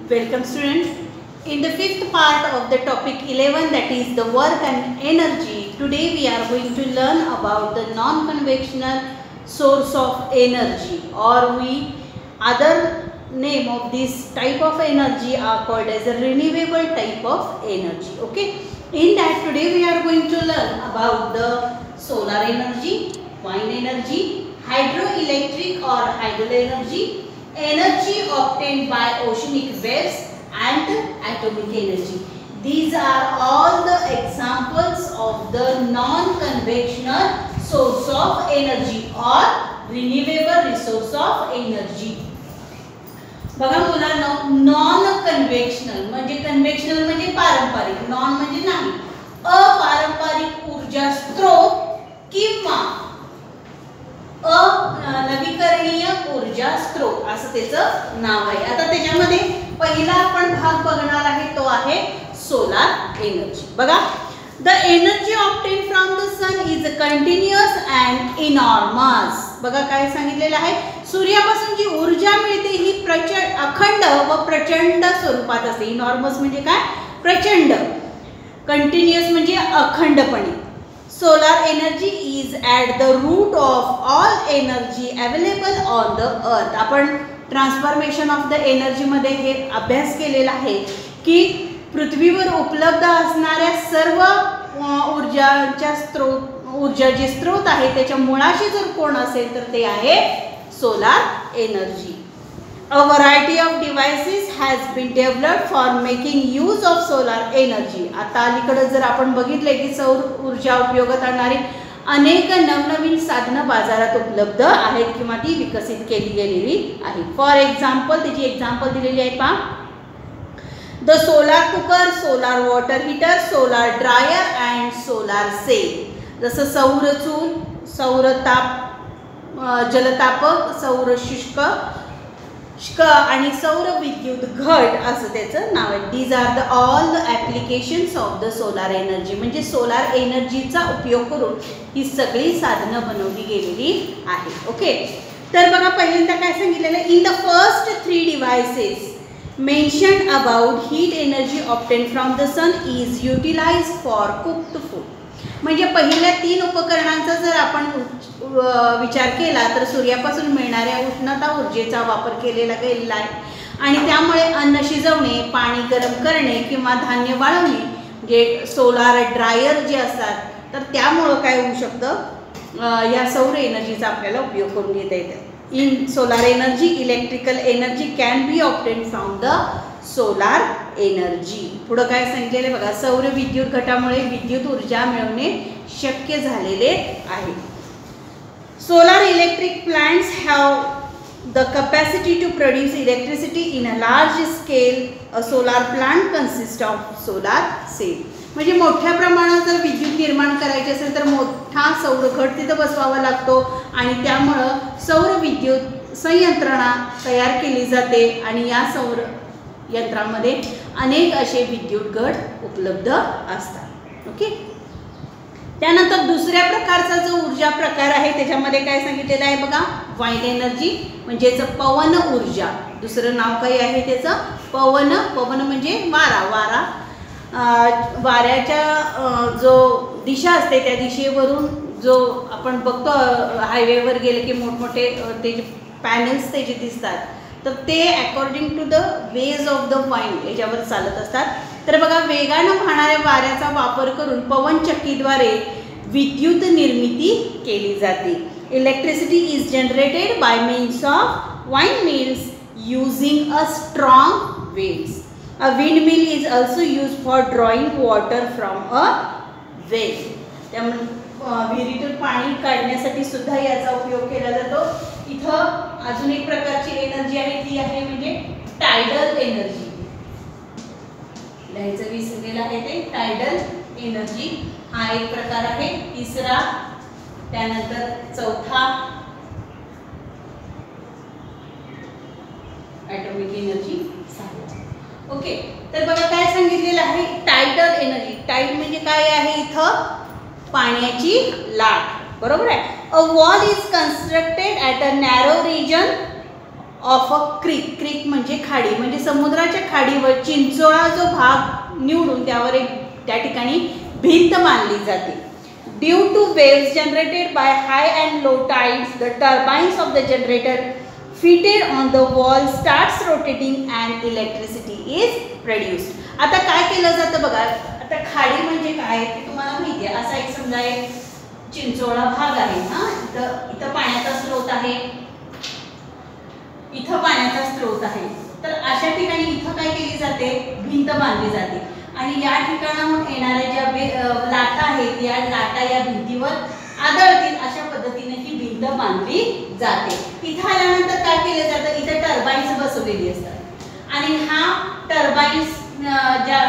Welcome students. In the fifth part of the topic 11, that is the work and energy, today we are going to learn about the non-conventional source of energy, or other name of this type of energy are called as a renewable type of energy. Okay. In that today we are going to learn about the solar energy, wind energy, hydroelectric or hydel energy, energy obtained by oceanic waves, and atomic energy. These are all the examples of the non-conventional source of energy or renewable resource of energy. बघा मुलांनो, non conventional म्हणजे conventional म्हणजे पारंपरिक, non म्हणजे नाही, अपारंपरिक ऊर्जा स्रोत किंवा नवीकरणीय ऊर्जा स्रोत असं त्याचं नाव आहे. आता त्याच्यामध्ये पहिला आपण भाग बघणार आहे तो आहे सोलार एनर्जी. बघा, the energy obtain from the sun is continuous and enormous. बघा काय सांगितलेलं आहे, सूर्यापासून जी ऊर्जा मिळते ही अखंड व प्रचंड स्वरूपात असते. इनॉर्मस म्हणजे काय, प्रचंड. कंटिन्युअस म्हणजे अखंडपणे. Solar energy is at the root of all energy available on the earth. आपण ट्रान्सफॉर्मेशन ऑफ द एनर्जी मध्ये हे अभ्यास केलेला आहे की पृथ्वीवर उपलब्ध असणाऱ्या सर्व ऊर्जा जे स्रोत आहे त्याच्या मुळाशी जर कोण असेल तर ते आहे solar energy. A variety of devices has been developed for making use of solar energy. आता अलीकडे जर आपण बघितले की सौर ऊर्जा उपयोगात आणणारी अनेक नवनवीन साधनं बाजारात उपलब्ध आहेत किंवा ती विकसित केली गेलेली आहे. फॉर एक्झाम्पल, त्याची एक्झाम्पल दिलेली आहे पहा. The solar cooker, solar water heater, solar dryer and solar cell. जसं सौर चूल, सौर जलतापक, सौर शुष्क आणि सौर विद्युत घट असं त्याचं नाव आहे. These are the all the applications of the solar energy. म्हणजे सोलार एनर्जीचा उपयोग करून ही सगळी साधनं बनवली गेलेली आहे. ओके, तर बघा पहिल्यांदा काय सांगितलेलं, in the first 3 devices mentioned about heat energy obtain from the sun is utilised for cooked food. म्हणजे पहिल्या 3 उपकरणांचा जर आपण विचार केला तर सूर्यापासून मिळणाऱ्या उष्णता ऊर्जेचा वापर केलेला गेलेला आहे आणि त्यामुळे अन्न शिजवणे, पाणी गरम करणे किंवा धान्य वाळवणे, जे सोलार ड्रायर जे असतात तर त्यामुळं काय होऊ शकतं, या सौर एनर्जीचा आपल्याला उपयोग करून घेता येतं. In solar energy electrical energy can be obtain from the solar energy. पुढं काय सांगितलेले बघा, सौर विद्युत घटामुळे विद्युत ऊर्जा मिळवणे शक्य झालेले आहे. Solar electric plants have the capacity to produce electricity in a large scale. A solar plant consists of solar cell. म्हणजे मोठ्या प्रमाणात जर विद्युत निर्माण करायची असेल तर मोठा सौर घट तिथं बसवावा लागतो आणि त्यामुळं सौर विद्युत संयंत्रणा तयार केली जाते आणि या सौर यंत्रामध्ये अनेक असे विद्युत घट उपलब्ध असतात. ओके, त्यानंतर दुसऱ्या प्रकारचा जो ऊर्जा प्रकार आहे त्याच्यामध्ये काय सांगितलेलं आहे बघा, वाइंड एनर्जी म्हणजेच पवन ऊर्जा. दुसरं नाव काय आहे त्याचं, पवन. पवन म्हणजे वारा. वाऱ्याच्या जो दिशा असते त्या दिशेवरून जो आपण बघतो हायवेवर गेले की मोठमोठे ते पॅनल्स ते जे दिसतात तर ते according to the ways of the wind याच्यावर चालत असतात. तर बघा, वेगानं वाहणाऱ्या वाऱ्याचा वापर करून पवनचक्कीद्वारे विद्युत निर्मिती केली जाते. Electricity is generated by means of wind mills using a strong winds. A windmill is also used for drawing water from a well. त्यामुळे विहिरीतून पाणी काढण्यासाठी सुद्धा याचा उपयोग केला जातो. इथं अजून एक प्रकारची एनर्जी आहे ती आहे म्हणजे टायडल एनर्जी. लिहायचं विसरलेलं आहे ते टायडल एनर्जी. हा एक प्रकार आहे. तिसरा, त्यानंतर चौथा ॲटॉमिक एनर्जी. ओके, तर बघा काय सांगितलेलं आहे, टायडल एनर्जी. टाइड म्हणजे काय आहे, इथं पाण्याची लाट. बरोबर आहे. A wall is constructed at a narrow region of a creek म्हणजे खाडी, म्हणजे समुद्राच्या खाडीवर चिंचोळा जो भाग निवडून त्यावर एक त्या ठिकाणी भिंत बांधली जाते. Due to waves generated by high and low tides the turbines of the generator fitted on the wall starts rotating and electricity is produced. आता काय केलं जातं बघा, आता खाडी म्हणजे काय ते तुम्हाला माहिती आहे. असा एक समजा एक चिंचोळा भाग आहे ना, इथं पाण्याचा स्रोत आहे, इथं पाण्याचा स्रोत आहे. तर अशा ठिकाणी इथं काय केली जाते, भिंत बांधली जाते आणि या ठिकाणाहून येणाऱ्या ज्या लाटा आहेत या लाटा या भिंतीवर आदळतील अशा पद्धतीने ही भिंत बांधली जाते. इथं आल्यानंतर काय केलं जातं, इथे टर्बाइन्स बसवलेली असतात आणि हा टर्बाइन्स ज्या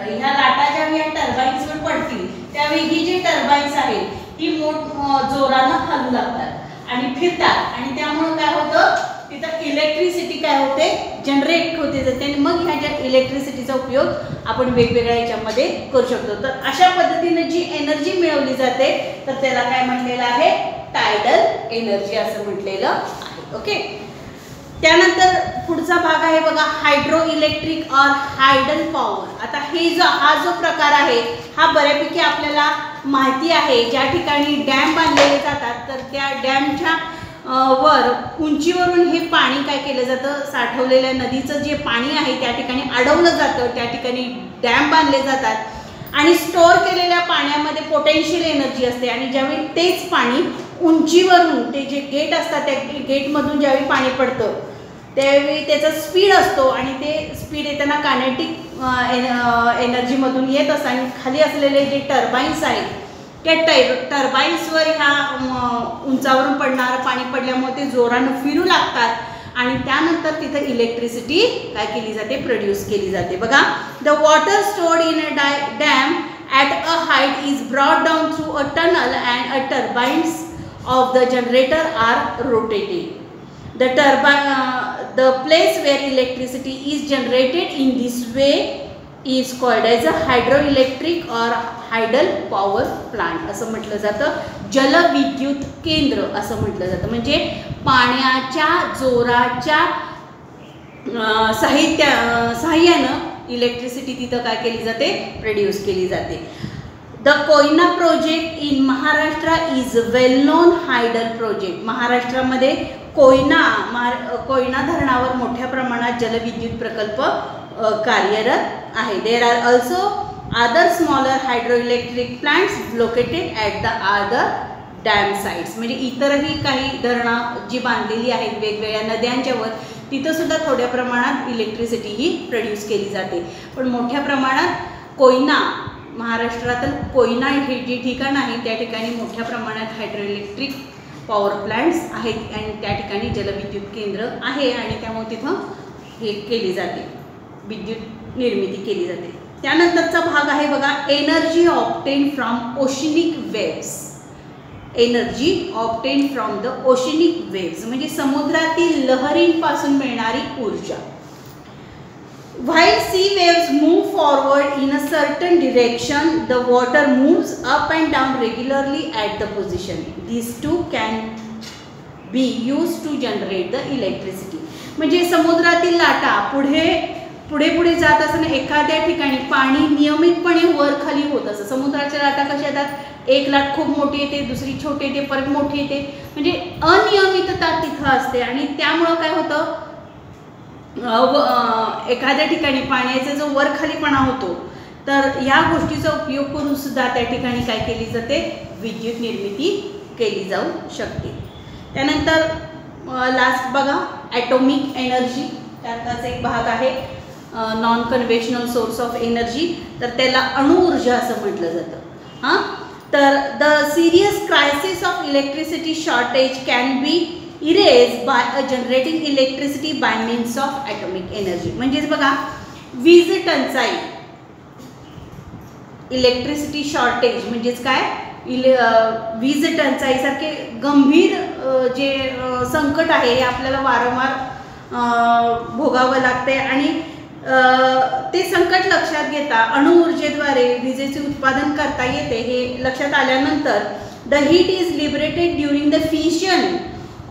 ह्या लाटा ज्यावेळी या टर्बाइन्सवर पडतील त्यावेळी ही जी टर्बाइन्स आहेत ही जोरानं हलू लागतात आणि फिरतात आणि त्यामुळे काय होतं, तिथं इलेक्ट्रिसिटी काय होते, जनरेट होते जाते आणि मग ह्या ज्या इलेक्ट्रिसिटीचा उपयोग आपण वेगवेगळ्या याच्यामध्ये करू शकतो. तर अशा पद्धतीने जी एनर्जी मिळवली जाते तर त्याला काय म्हटलेलं आहे, टायडल एनर्जी असं म्हटलेलं आहे. ओके, त्यानंतर पुढचा भाग आहे बघा, हायड्रो इलेक्ट्रिक और हायडल पॉवर. आता हा जो प्रकार आहे हा बऱ्यापैकी आपल्याला माहिती आहे. ज्या ठिकाणी डॅम बांधलेले जातात तर त्या डॅमच्या वर उंचीवरून हे पाणी काय केलं जातं, साठवलेल्या नदीचं जे पाणी आहे त्या ठिकाणी अडवलं जातं, त्या ठिकाणी डॅम बांधले जातात आणि स्टोअर केलेल्या पाण्यामध्ये पोटेन्शियल एनर्जी असते आणि ज्यावेळी तेच पाणी उंचीवरून ते जे गेट असतात त्या गेटमधून ज्यावेळी पाणी पडतं त्यावेळी त्याचा स्पीड असतो आणि ते स्पीड येताना कायनेटिक एनर्जीमधून येत असतं आणि खाली असलेले जे टर्बाइन्स आहेत त्या टर्बाइन्सवर ह्या उंचावरून पडणारं पाणी पडल्यामुळे ते जोरानं फिरू लागतात आणि त्यानंतर तिथं इलेक्ट्रिसिटी काय केली जाते, प्रोड्यूस केली जाते. बघा, the water stored in a dam at a height is brought down through a tunnel and a turbines of the generator are rotated. The place where electricity is generated in this way is called as a hydroelectric or hydel power plant असं म्हटलं जातं. जलविद्युत केंद्र असं म्हटलं जातं. म्हणजे पाण्याच्या जोराच्या साहाय्यानं इलेक्ट्रिसिटी तिथं काय केली जाते, प्रोड्यूस केली जाते. The Koyna project in Maharashtra is well non hydel project. महाराष्ट्रामध्ये कोयना धरणावर मोठ्या प्रमाणात जलविद्युत प्रकल्प कार्यरत आहे. There are also other smaller hydroelectric plants located at the other dam sites. म्हणजे इतरही काही धरणं जी बांधलेली आहेत वेगवेगळ्या नद्यांच्या वर तिथं सुद्धा थोड्या प्रमाणात इलेक्ट्रिसिटी ही प्रोड्यूस केली जाते. पण मोठ्या प्रमाणात कोयना, महाराष्ट्रातील कोयना हे जे ठिकाण आहे त्या ठिकाणी मोठ्या प्रमाणात हायड्रोइलेक्ट्रिक पॉवर प्लांट्स आहेत आणि त्या ठिकाणी जलविद्युत केंद्र आहे आणि त्यामुळे तिथं हे केली जाते, विद्युत निर्मिती केली जाते. त्यानंतरचा भाग आहे बघा, energy obtain from oceanic waves. Energy obtain from the oceanic waves म्हणजे समुद्रातील लहरींपासून मिळणारी ऊर्जा. While sea waves move forward in a certain direction the water moves up and down regularly at the position. This too can be use to generate the electricity. म्हणजे समुद्रातील लाटा पुढे जात असताना एखाद्या ठिकाणी पाणी नियमितपणे वर खाली होत असतं. समुद्राच्या लाटा कशा येतात, एक लाट खूप मोठी येते, दुसरी छोटी येते, परत मोठी येते, म्हणजे अनियमितता तिथं असते आणि त्यामुळं काय होतं, एखाद्या ठिकाणी पाण्याचा जो वर खालीपणा होतो तर या गोष्टीचा उपयोग करून सुद्धा त्या ठिकाणी काय केली जाते, विद्युत निर्मिती केली जाऊ शकते. त्यानंतर लास्ट बघा, ॲटॉमिक एनर्जी. त्याचाच एक भाग आहे non conventional source of energy. तर त्याला अणुऊर्जा असं म्हटलं जातं. तर the serious crisis of electricity shortage can be erase by a generating electricity by means of atomic energy. म्हणजेच बघा, वीज टंचाई, इलेक्ट्रिसिटी शॉर्टेज म्हणजेच काय, वीज टंचाईसारखे गंभीर जे संकट आहे हे आपल्याला वारंवार भोगावं लागते आणि ते संकट लक्षात घेता अणुऊर्जेद्वारे विजेचे उत्पादन करता येते. हे लक्षात आल्यानंतर the heat is liberated during the fission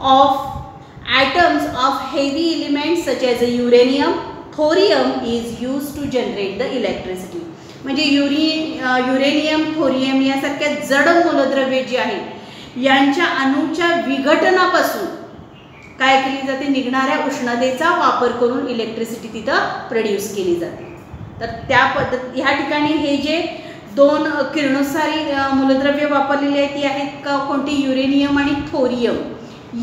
of atoms of heavy elements such as uranium, thorium is used to generate the electricity. म्हणजे युरेनियम, थोरियम यासारख्या जड मूलद्रव्ये जी आहेत यांच्या अणूच्या विघटनापासून काय केली जाते, निघणाऱ्या उष्णतेचा वापर करून इलेक्ट्रिसिटी तिथं प्रोड्यूस केली जाते. तर त्या ह्या ठिकाणी हे जे दोन किरणोत्सारी मूलद्रव्ये वापरलेली आहेत ती आहेत का कोणती, युरेनियम आणि थोरियम.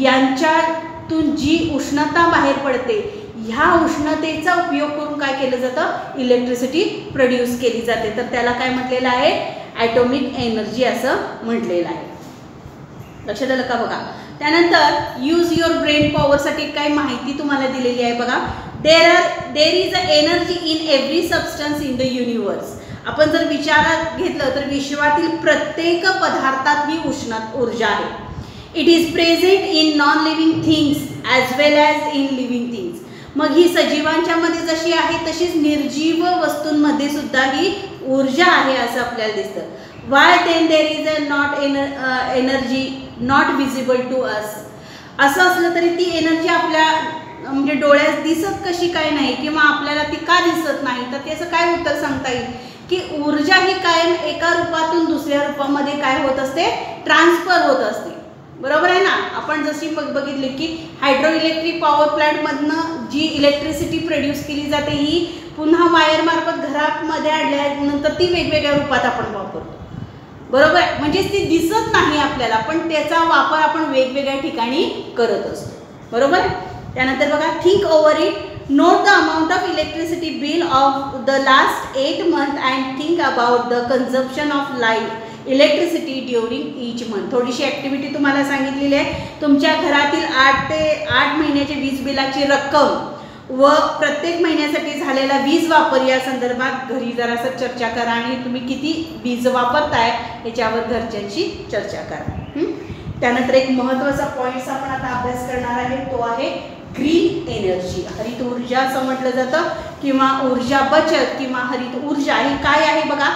यांच्यातून जी उष्णता बाहेर पडते ह्या उष्णतेचा उपयोग करून काय केलं जातं, इलेक्ट्रिसिटी प्रोड्यूस केली जाते. तर त्याला काय म्हटलेलं आहे, ॲटॉमिक एनर्जी असं म्हटलेलं आहे. लक्षात आलं का बघा. त्यानंतर यूज युअर ब्रेन पॉवरसाठी काही माहिती तुम्हाला दिलेली आहे बघा. देर is a energy in every substance in the universe. आपण जर विचारात घेतलं तर विश्वातील प्रत्येक पदार्थात ही ऊर्जा आहे. It is present in non living things as well as in living things. मग ही सजीवांच्या मध्ये जशी आहे तशीच निर्जीव वस्तूंमध्ये सुद्धा ही ऊर्जा आहे असं आपल्याला दिसतं. Why then there is a not energy not visible to us. असं असलं तरी ती एनर्जी आपल्या म्हणजे डोळ्यास दिसत कशी काय नाही किंवा आपल्याला ती का दिसत नाही, तर त्याचं काय उत्तर सांगता येईल की ऊर्जा ही कायम एका रूपातून दुसऱ्या रूपामध्ये काय होत असते, ट्रान्सफर होत असते. बरोबर आहे ना. आपण जशी बघितली की हायड्रो इलेक्ट्रिक पॉवर प्लांटमधनं जी इलेक्ट्रिसिटी प्रोड्यूस केली जाते ही पुन्हा वायर मार्फत घरामध्ये आणल्यानंतर ती वेगवेगळ्या रूपात आपण वापरतो. बरोबर, म्हणजे ती दिसत नाही आपल्याला पण त्याचा वापर आपण वेगवेगळ्या ठिकाणी करत असतो. बरोबर. त्यानंतर बघा, think over it. Note the amount of electricity bill of the last 8 months and think about the consumption of light electricity during each month. थोडीशी ॲक्टिव्हिटी तुम्हाला सांगितलेली आहे. तुमच्या घरातील 8 ते 8 महिन्याच्या वीज बिलाची रक्कम व प्रत्येक महिन्यासाठी झालेला वीज वापर या संदर्भात घरी जरासं चर्चा करा आणि तुम्ही किती वीज वापरताय याच्यावर घरच्यांशी चर्चा करा. त्यानंतर एक महत्त्वाचा पॉईंट्स आपण आता अभ्यास करणार आहे तो आहे ग्रीन एनर्जी. हरित ऊर्जा असं म्हटलं जातं किंवा ऊर्जा बचत किंवा हरित ऊर्जा ही काय आहे बघा.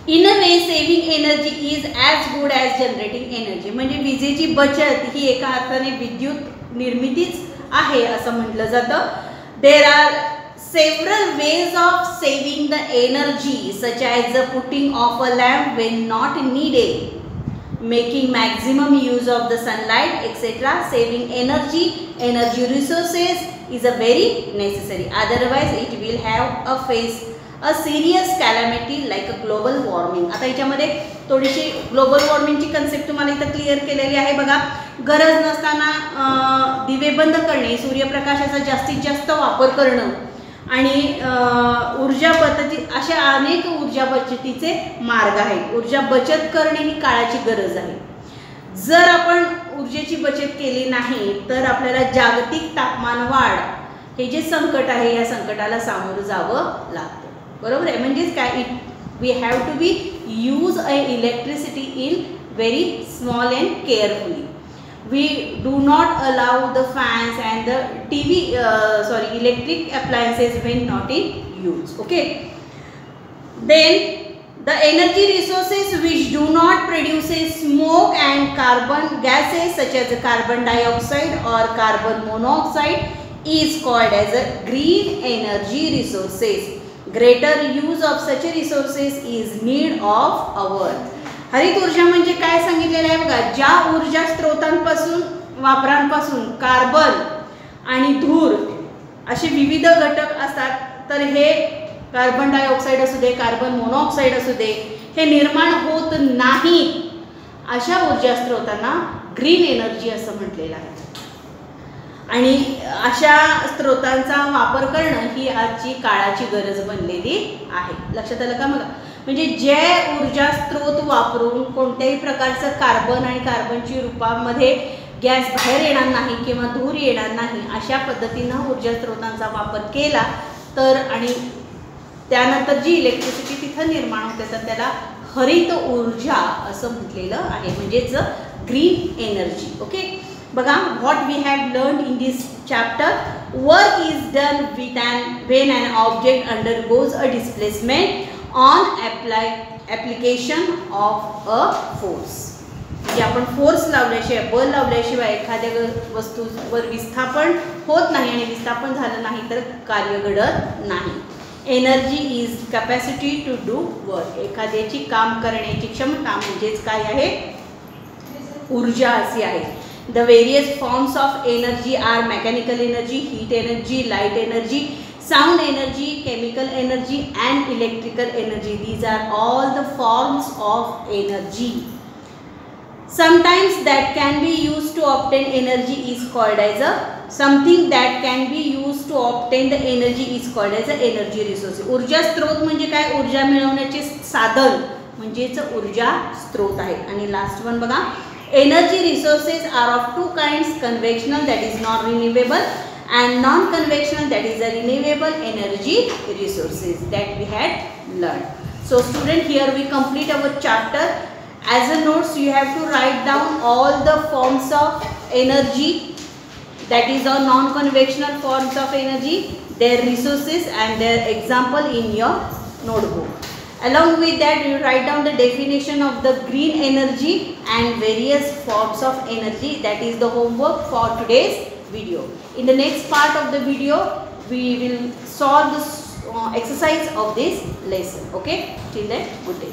In a way saving energy is as good as generating energy. म्हणजे विजेची बचत ही एका अर्थाने विद्युत निर्मितीच आहे असं म्हटलं जातं. There are several ways of saving the energy such as the putting of a lamp Wien not needed, making maximum use of the sunlight etc. Saving energy resources is a very necessary, otherwise it will have a face a serious calamity like a global warming. आता याच्यामध्ये थोडीशी global वॉर्मिंगची concept तुम्हाला इथं clear केलेली आहे बघा. गरज नसताना दिवे बंद करणे, सूर्यप्रकाशाचा जास्तीत जास्त वापर करणं आणि ऊर्जा पद्धती अशा अनेक ऊर्जा बचतीचे मार्ग आहेत. ऊर्जा बचत करणे ही काळाची गरज आहे. जर आपण ऊर्जेची बचत केली नाही तर आपल्याला जागतिक तापमान वाढ हे जे संकट आहे या संकटाला सामोरं जावं लागतं. बरोबर आहे. म्हणजेच काय, we have to be use a electricity in very small and carefully. We do not allow the fans and the electric appliances when not in use. Okay. Then the energy resources which do not produce smoke and carbon gases such as carbon dioxide or carbon monoxide is called as a green energy resources. Greater use of such resources is need of our. हरित ऊर्जा म्हणजे काय सांगितलेलं आहे बघा. ज्या ऊर्जा स्त्रोतांपासून वापरांपासून carbon आणि धूर असे विविध घटक असतात तर हे कार्बन डायऑक्साईड असू दे, कार्बन मोनॉक्साईड असू दे, हे निर्माण होत नाही अशा ऊर्जा स्त्रोतांना ग्रीन एनर्जी असं म्हटलेलं आहे. आणि अशा स्त्रोतांचा वापर करणं ही आजची काळाची गरज बनलेली आहे. लक्षात आलं का बघा. म्हणजे जे ऊर्जा स्त्रोत वापरून कोणत्याही प्रकारचं कार्बन आणि कार्बनची रूपामध्ये गॅस बाहेर येणार नाही किंवा धूर येणार नाही अशा पद्धतीनं ऊर्जा स्त्रोतांचा वापर केला तर आणि त्यानंतर जी इलेक्ट्रिसिटी तिथं निर्माण होते तर त्याला हरित ऊर्जा असं म्हटलेलं आहे. म्हणजेच ग्रीन एनर्जी. ओके. बघा, what we have learn in this chapter. Work is done with when an object undergoes a displacement on application of a force. म्हणजे आपण फोर्स लावल्याशिवाय, बल लावल्याशिवाय एखाद्या वस्तूवर विस्थापन होत नाही आणि विस्थापन झालं नाही तर कार्य घडत नाही. Energy is capacity to do work. एखाद्याची काम करण्याची क्षमता म्हणजेच काय आहे, ऊर्जा अशी आहे. The various forms of energy are mechanical energy, heat energy, light energy, sound energy, chemical energy and electrical energy. These are all the forms of energy. Sometimes that can be used to obtain energy is called as a, something that can be used to obtain the energy is called as a energy resource. ऊर्जा स्त्रोत म्हणजे काय, ऊर्जा मिळवण्याचे साधन म्हणजेच ऊर्जा स्त्रोत आहे. आणि लास्ट वन बघा, energy resources are of two kinds, convectional that is non renewable and non-conventional that is a renewable energy resources that we had learned. So student, here we complete our chapter. As a notes you have to write down all the forms of energy, that is our non-conventional forms of energy, their resources and their example in your notebook. Along with that you write down the definition of the green energy and various forms of energy. That is the homework for today's video. In the next part of the video we will solve this exercise of this lesson. Okay, till then, good day.